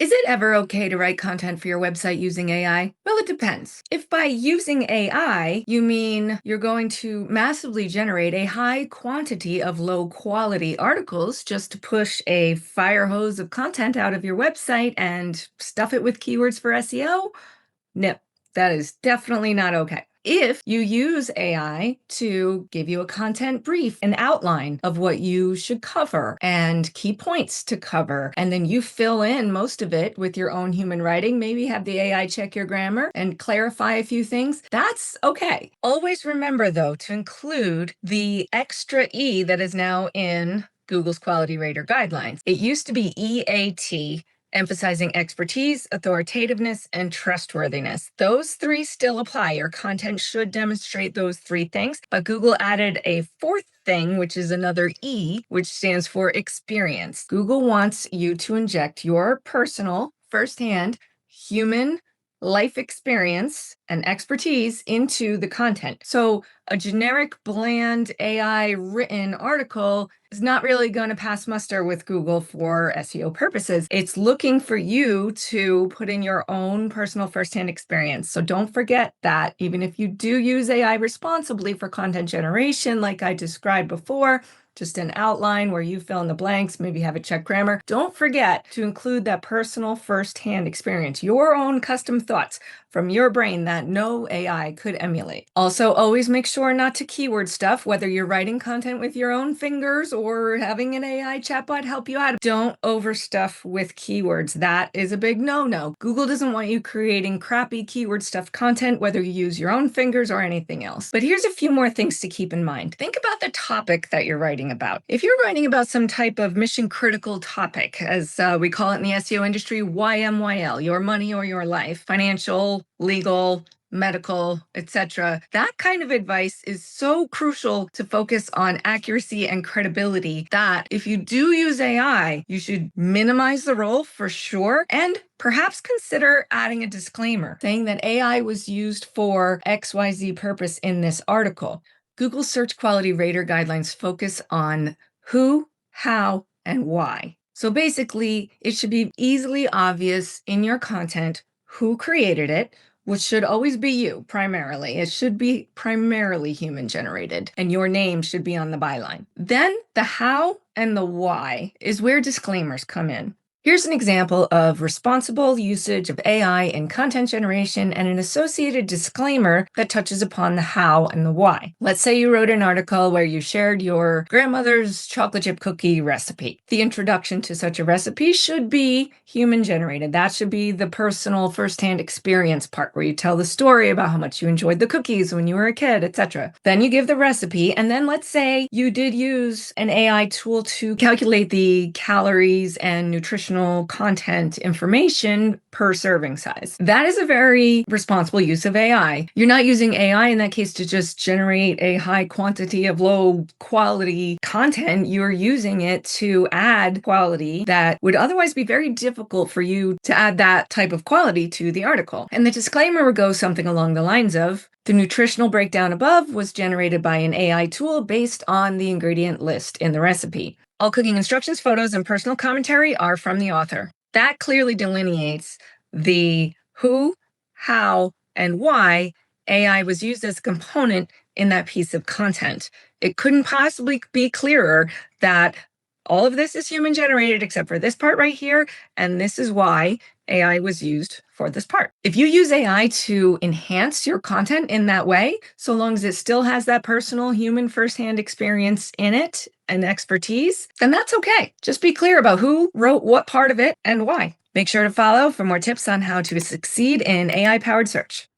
Is it ever okay to write content for your website using AI? Well, it depends. If by using AI, you mean you're going to massively generate a high quantity of low quality articles just to push a fire hose of content out of your website and stuff it with keywords for SEO, no, that is definitely not okay. If you use AI to give you a content brief, an outline of what you should cover and key points to cover, and then you fill in most of it with your own human writing, maybe have the AI check your grammar and clarify a few things, that's okay. Always remember, though, to include the extra E that is now in Google's Quality Rater guidelines. It used to be EAT, emphasizing expertise, authoritativeness, and trustworthiness. Those three still apply. Your content should demonstrate those three things, but Google added a fourth thing, which is another E, which stands for experience. Google wants you to inject your personal, firsthand, human life experience and expertise into the content. So a generic, bland, AI written article is not really going to pass muster with Google for SEO purposes. It's looking for you to put in your own personal firsthand experience. So don't forget that even if you do use AI responsibly for content generation, like I described before, just an outline where you fill in the blanks, maybe have it check grammar. Don't forget to include that personal firsthand experience, your own custom thoughts from your brain that no AI could emulate. Also, always make sure not to keyword stuff, whether you're writing content with your own fingers or having an AI chatbot help you out. Don't overstuff with keywords. That is a big no-no. Google doesn't want you creating crappy keyword stuffed content, whether you use your own fingers or anything else. But here's a few more things to keep in mind. Think about the topic that you're writing about. If you're writing about some type of mission critical topic, as we call it in the SEO industry, YMYL, your money or your life, financial, legal, medical, etc. That kind of advice is so crucial to focus on accuracy and credibility that if you do use AI, you should minimize the role for sure, and perhaps consider adding a disclaimer saying that AI was used for XYZ purpose in this article. Google Search Quality Rater guidelines focus on who, how, and why. So basically, it should be easily obvious in your content who created it, which should always be you primarily. It should be primarily human generated, and your name should be on the byline. Then the how and the why is where disclaimers come in. Here's an example of responsible usage of AI in content generation and an associated disclaimer that touches upon the how and the why. Let's say you wrote an article where you shared your grandmother's chocolate chip cookie recipe. The introduction to such a recipe should be human generated. That should be the personal firsthand experience part where you tell the story about how much you enjoyed the cookies when you were a kid, etc. Then you give the recipe, and then let's say you did use an AI tool to calculate the calories and nutritional content information per serving size. That is a very responsible use of AI. You're not using AI in that case to just generate a high quantity of low quality content. You're using it to add quality that would otherwise be very difficult for you to add that type of quality to the article. And the disclaimer would go something along the lines of, the nutritional breakdown above was generated by an AI tool based on the ingredient list in the recipe. All cooking instructions, photos, and personal commentary are from the author. That clearly delineates the who, how, and why AI was used as a component in that piece of content. It couldn't possibly be clearer that all of this is human generated except for this part right here, and this is why AI was used for this part. If you use AI to enhance your content in that way, so long as it still has that personal human firsthand experience in it and expertise, then that's okay. Just be clear about who wrote what part of it and why. Make sure to follow for more tips on how to succeed in AI-powered search.